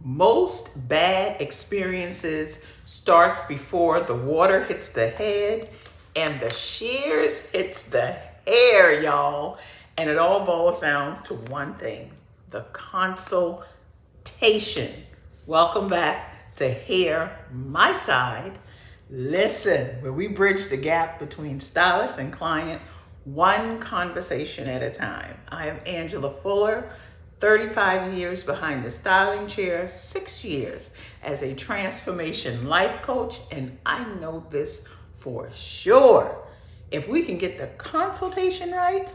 Most bad experiences starts before the water hits the head and the shears hits the hair, y'all. And it all boils down to one thing, the consultation. Welcome back to Hear My Side. Listen, where we bridge the gap between stylist and client, one conversation at a time. I am Angela Fuller, 35 years behind the styling chair, 6 years as a transformation life coach, and I know this for sure. If we can get the consultation right,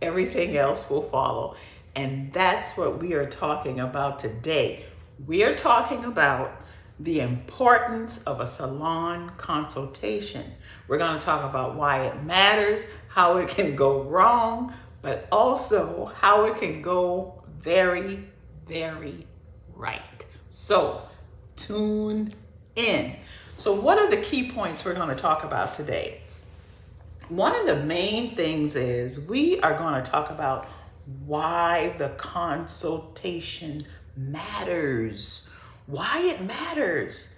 everything else will follow. And that's what we are talking about today. We are talking about the importance of a salon consultation. We're going to talk about why it matters, how it can go wrong, but also how it can go very, very right. So tune in. So what are the key points we're going to talk about today? One of the main things is we are going to talk about why the consultation matters. Why it matters.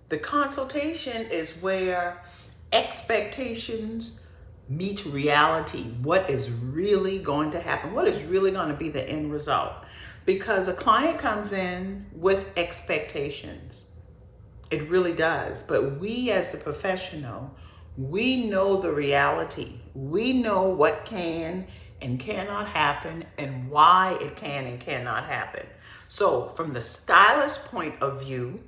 The consultation is where expectations meet reality. What is really going to happen? What is really going to be the end result? Because a client comes in with expectations. It really does. But we as the professional, we know the reality. We know what can and cannot happen and why it can and cannot happen. So from the stylist point of view,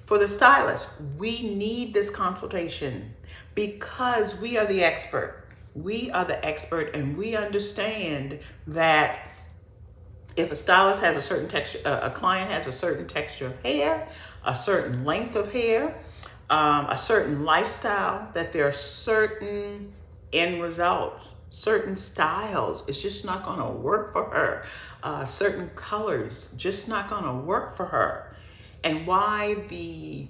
for the stylist, we need this consultation because we are the expert. We are the expert, and we understand that if a stylist has a certain texture, a client has a certain texture of hair, a certain length of hair, a certain lifestyle, that there are certain end results, certain styles. It's just not going to work for her. Certain colors just not going to work for her. And why the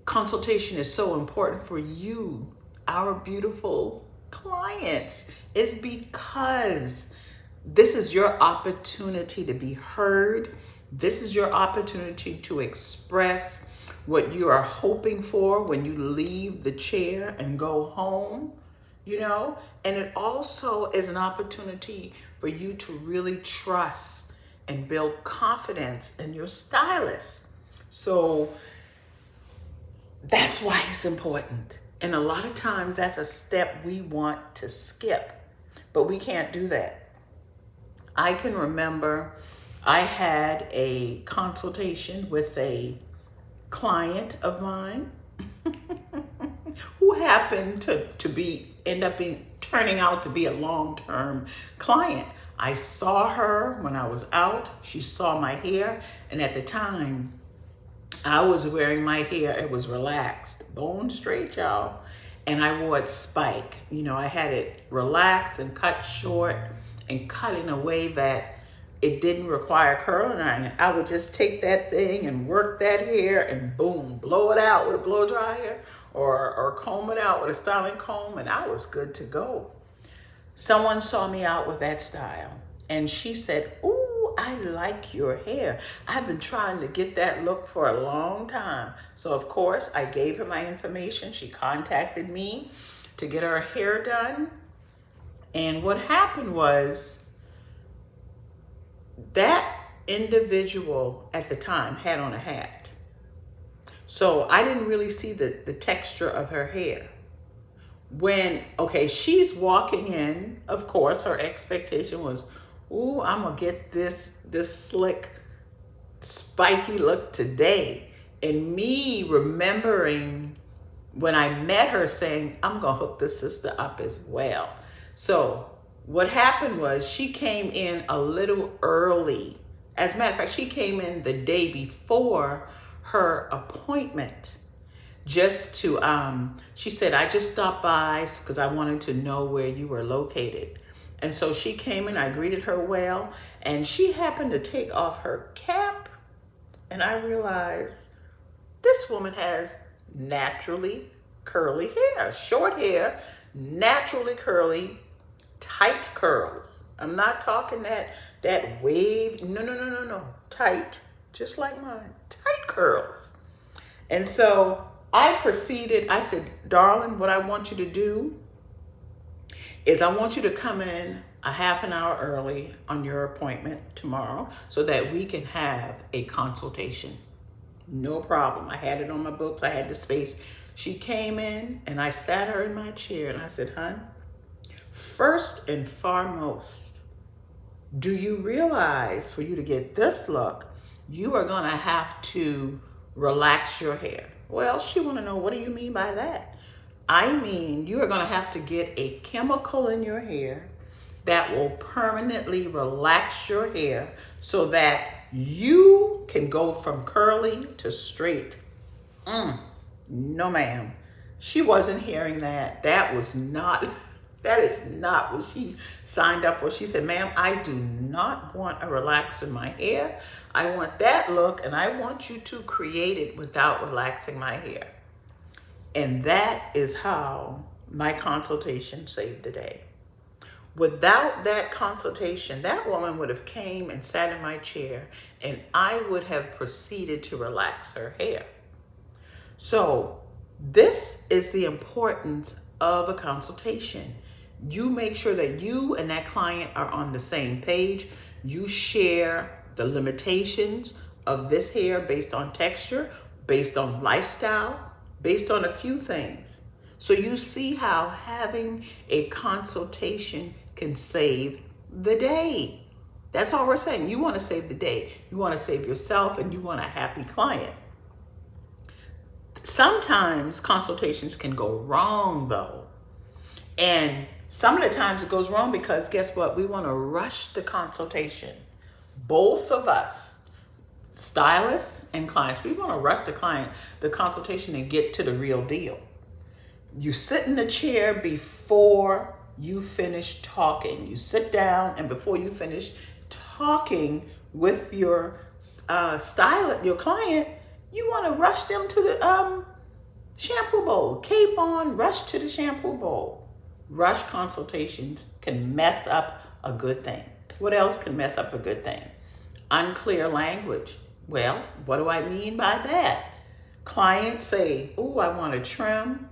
consultation is so important for you, our beautiful clients, is because this is your opportunity to be heard. This is your opportunity to express what you are hoping for when you leave the chair and go home, and it also is an opportunity for you to really trust and build confidence in your stylist. So that's why it's important. And a lot of times that's a step we want to skip, but we can't do that. I can remember I had a consultation with a client of mine who happened to turning out to be a long-term client. I saw her when I was out. She saw my hair, and at the time I was wearing my hair, it was relaxed, bone straight, y'all, and I wore it spike. I had it relaxed and cut short and cut in a way that it didn't require curling iron. I would just take that thing and work that hair and boom, blow it out with a blow dryer or comb it out with a styling comb, and I was good to go. Someone saw me out with that style, and she said, "Ooh, I like your hair. I've been trying to get that look for a long time." So of course, I gave her my information. She contacted me to get her hair done. And what happened was that individual at the time had on a hat. So I didn't really see the texture of her hair. She's walking in, of course, her expectation was, "Ooh, I'm gonna get this slick, spiky look today." And me remembering when I met her saying, "I'm gonna hook this sister up as well." So what happened was she came in a little early. As a matter of fact, she came in the day before her appointment. She said, "I just stopped by because I wanted to know where you were located." And so she came in, I greeted her well, and she happened to take off her cap. And I realized this woman has naturally curly hair, short hair, naturally curly, tight curls. I'm not talking that wave, no, tight just like mine, tight curls. And so I proceeded, I said, darling, what I want you to do is I want you to come in a half an hour early on your appointment tomorrow so that we can have a consultation. No problem. I had it on my books. I had the space. She came in and I sat her in my chair and I said, hon, first and foremost, do you realize for you to get this look, you are going to have to relax your hair? Well, she want to know, what do you mean by that? I mean, you are going to have to get a chemical in your hair that will permanently relax your hair so that you can go from curly to straight. No, ma'am. She wasn't hearing that. That is not what she signed up for. She said, ma'am, I do not want a relax in my hair. I want that look and I want you to create it without relaxing my hair. And that is how my consultation saved the day. Without that consultation, that woman would have came and sat in my chair and I would have proceeded to relax her hair. So this is the importance of a consultation. You make sure that you and that client are on the same page. You share the limitations of this hair based on texture, based on lifestyle, based on a few things. So you see how having a consultation can save the day. That's all we're saying. You want to save the day. You want to save yourself and you want a happy client. Sometimes consultations can go wrong though. And some of the times it goes wrong because guess what? We want to rush the consultation. Both of us, stylists and clients, we want to rush the consultation and get to the real deal. You sit in the chair before you finish talking. You sit down and before you finish talking with your stylist, your client, you want to rush them to the shampoo bowl. Cape on, rush to the shampoo bowl. Rush consultations can mess up a good thing. What else can mess up a good thing? Unclear language. Well, what do I mean by that? Clients say, oh, I want to trim.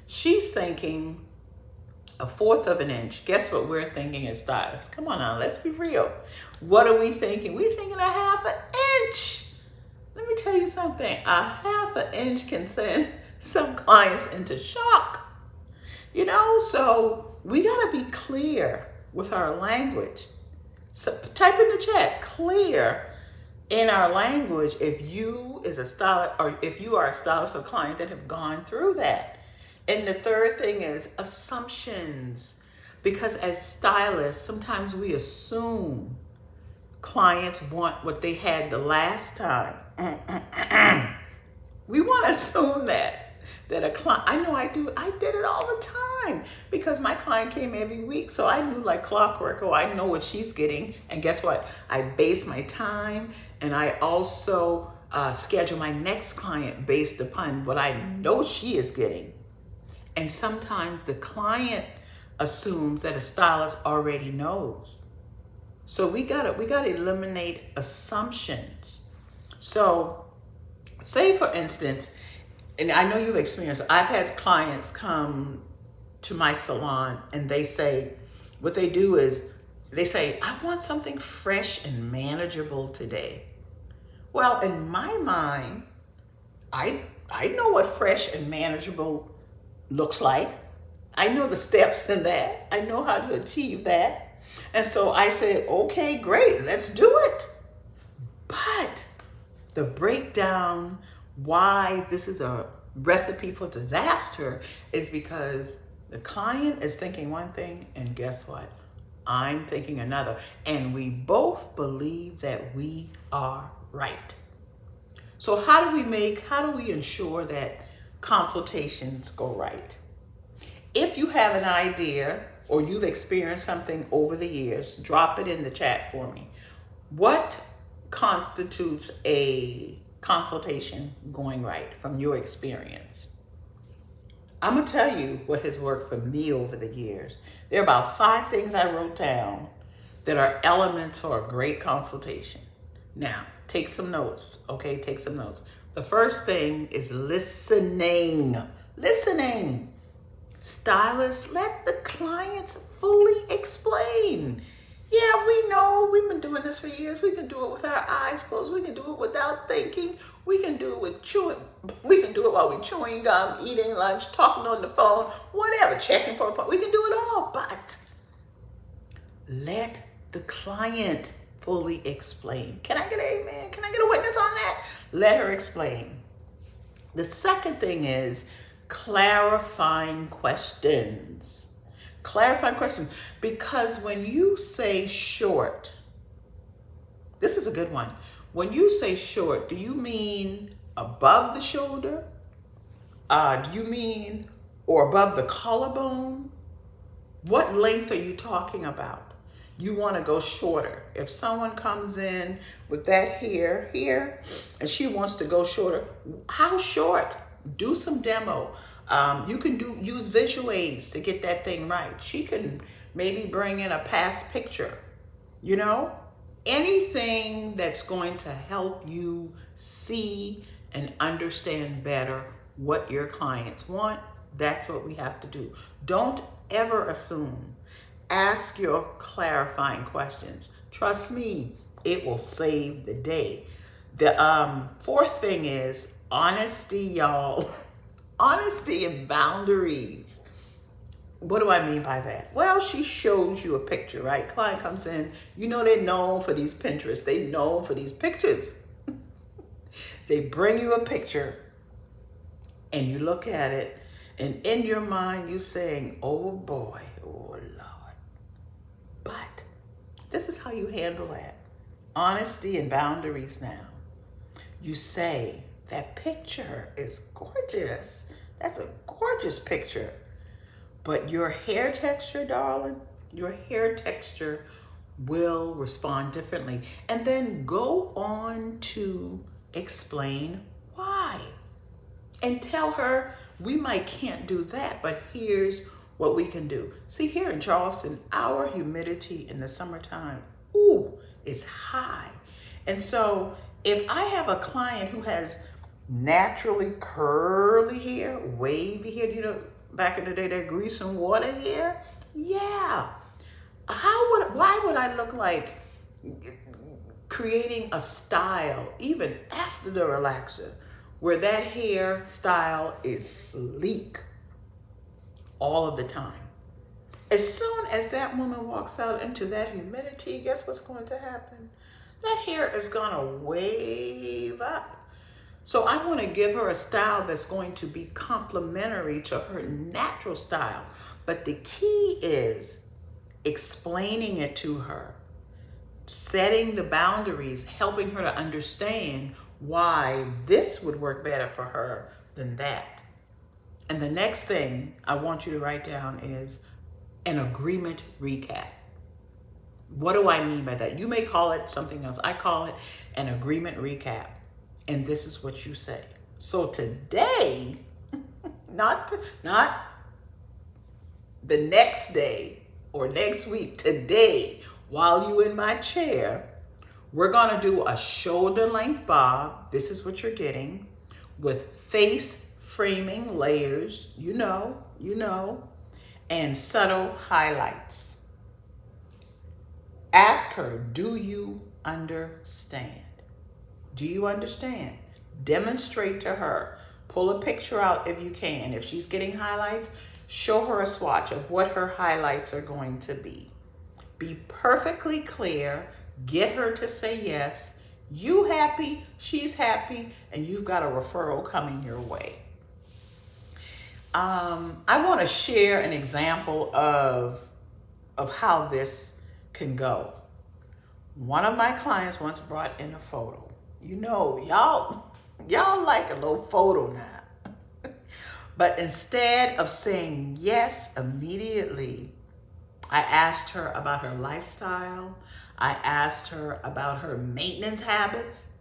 She's thinking a fourth of an inch. Guess what we're thinking as stylists? Come on now, let's be real. What are we thinking? We're thinking a half an inch. Let me tell you something. A half an inch can send some clients into shock. You know, so we got to be clear with our language. So type in the chat, clear in our language if you is a stylist or if you are a stylist or client that have gone through that. And the third thing is assumptions. Because as stylists, sometimes we assume clients want what they had the last time. We want to assume that a client, I know I do, I did it all the time because my client came every week. So I knew like clockwork, oh, I know what she's getting. And guess what? I base my time and I also schedule my next client based upon what I know she is getting. And sometimes the client assumes that a stylist already knows. So we gotta eliminate assumptions. So say for instance, and I know you've experienced, I've had clients come to my salon and they say, what they do is they say, I want something fresh and manageable today. Well, in my mind, I know what fresh and manageable looks like. I know the steps in that. I know how to achieve that. And so I said, okay, great, let's do it. But the breakdown why this is a recipe for disaster is because the client is thinking one thing and guess what? I'm thinking another. And we both believe that we are right. So how do we ensure that consultations go right? If you have an idea or you've experienced something over the years, drop it in the chat for me. What constitutes a consultation going right from your experience? I'm gonna tell you what has worked for me over the years. There are about 5 things I wrote down that are elements for a great consultation. Now, take some notes, okay? Take some notes. The first thing is listening. Listening. Stylists, let the clients fully explain. Yeah, we know we've been doing this for years. We can do it with our eyes closed. We can do it without thinking. We can do it with chewing. We can do it while we're chewing gum, eating lunch, talking on the phone, whatever, checking for a phone. We can do it all, but let the client fully explain. Can I get an amen? Can I get a witness on that? Let her explain. The second thing is clarifying questions. Clarifying questions. Because when you say short, this is a good one. When you say short, do you mean above the shoulder? Do you mean or above the collarbone? What length are you talking about? You want to go shorter. If someone comes in with that hair here and she wants to go shorter, how short? Do some demo. You can use visual aids to get that thing right. She can maybe bring in a past picture, you know? Anything that's going to help you see and understand better what your clients want, that's what we have to do. Don't ever assume. Ask your clarifying questions. Trust me, it will save the day. The fourth thing is honesty, y'all. Honesty and boundaries. What do I mean by that? Well, she shows you a picture, right? Client comes in, you know they're known for these Pinterest. They're known for these pictures. They bring you a picture and you look at it and in your mind you're saying, oh boy, oh Lord. But this is how you handle that. Honesty and boundaries now. You say, that picture is gorgeous. That's a gorgeous picture. But your hair texture, darling, your hair texture will respond differently. And then go on to explain why. And tell her, we might can't do that, but here's what we can do. See, here in Charleston, our humidity in the summertime, is high. And so if I have a client who has naturally curly hair, wavy hair, you know, back in the day, that grease and water hair, yeah. Why would I look like creating a style, even after the relaxer, where that hair style is sleek all of the time? As soon as that woman walks out into that humidity, guess what's going to happen? That hair is gonna wave up. So I wanna give her a style that's going to be complementary to her natural style. But the key is explaining it to her, setting the boundaries, helping her to understand why this would work better for her than that. And the next thing I want you to write down is an agreement recap. What do I mean by that? You may call it something else. I call it an agreement recap. And this is what you say. So today, not the next day or next week, today, while you're in my chair, we're gonna do a shoulder length bob. This is what you're getting with face framing layers, you know, and subtle highlights. Ask her, do you understand? Do you understand? Demonstrate to her. Pull a picture out if you can. If she's getting highlights, show her a swatch of what her highlights are going to be. Be perfectly clear. Get her to say yes. You happy, she's happy, and you've got a referral coming your way. I want to share an example of how this can go. One of my clients once brought in a photo. You know, y'all like a little photo now. But instead of saying yes immediately, I asked her about her lifestyle. I asked her about her maintenance habits.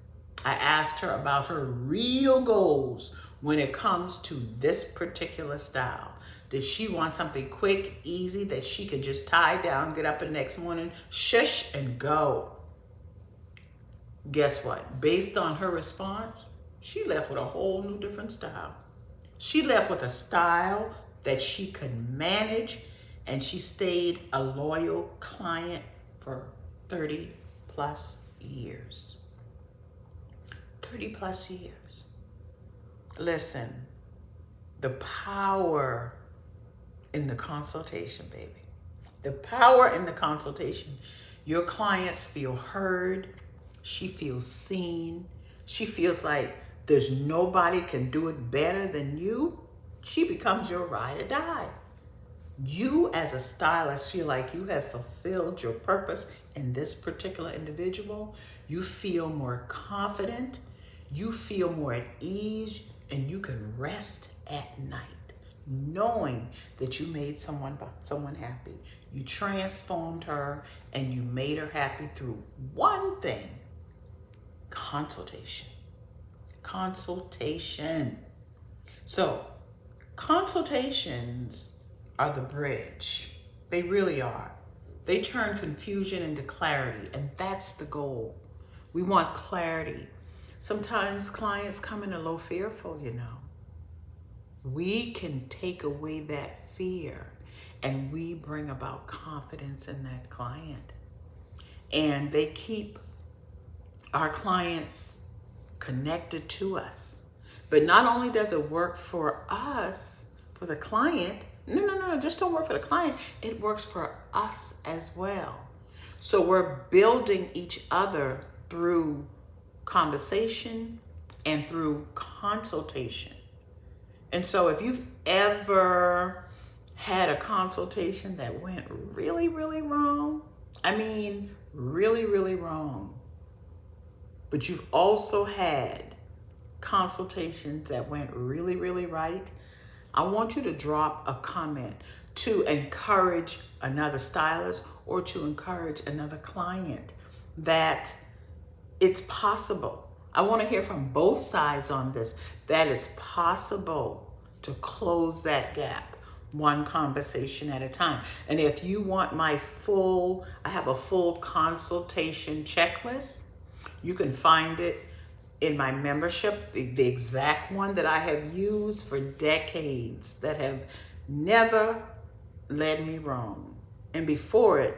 I asked her about her real goals when it comes to this particular style. Does she want something quick, easy, that she could just tie down, get up the next morning, shush, and go? Guess what? Based on her response, she left with a whole new different style. She left with a style that she could manage, and she stayed a loyal client for 30 plus years. 30 plus years. Listen, the power in the consultation, baby. The power in the consultation. Your clients feel heard. She feels seen. She feels like there's nobody can do it better than you. She becomes your ride or die. You as a stylist feel like you have fulfilled your purpose in this particular individual. You feel more confident. You feel more at ease, and you can rest at night knowing that you made someone happy. You transformed her and you made her happy through one thing: consultation. Consultation. So, consultations are the bridge. They really are. They turn confusion into clarity, and that's the goal. We want clarity. Sometimes clients come in a little fearful, We can take away that fear, and we bring about confidence in that client. And they keep our clients connected to us. But not only does it work for us, for the client, no, just don't work for the client. It works for us as well. So we're building each other through conversation and through consultation. And so if you've ever had a consultation that went really, really wrong, really, really wrong, but you've also had consultations that went really, really right, I want you to drop a comment to encourage another stylist or to encourage another client that it's possible. I want to hear from both sides on this, that it's possible to close that gap one conversation at a time. And if you want I have a full consultation checklist. You can find it in my membership, the exact one that I have used for decades, that have never led me wrong. And before it,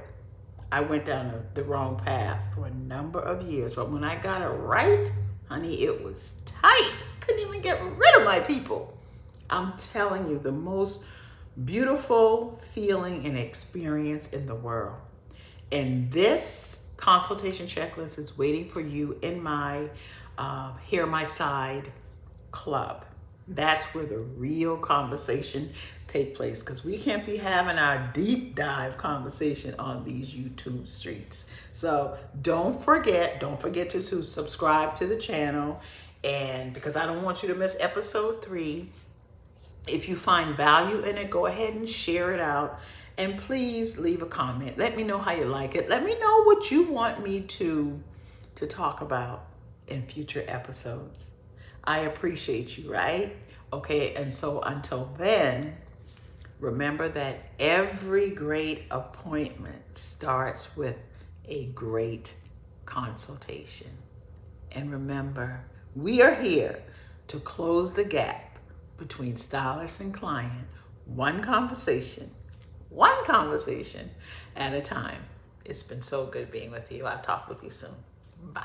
I went down the wrong path for a number of years. But when I got it right, honey, it was tight. Couldn't even get rid of my people. I'm telling you, the most beautiful feeling and experience in the world. And this consultation checklist is waiting for you in my Hear My Side club. That's where the real conversation take place, because we can't be having our deep dive conversation on these YouTube streets. So don't forget to subscribe to the channel, and because I don't want you to miss episode 3. If you find value in it, go ahead and share it out. And please leave a comment. Let me know how you like it. Let me know what you want me to talk about in future episodes. I appreciate you, right? Okay, and so until then, remember that every great appointment starts with a great consultation. And remember, we are here to close the gap between stylist and client, one conversation at a time. It's been so good being with you. I'll talk with you soon. Bye.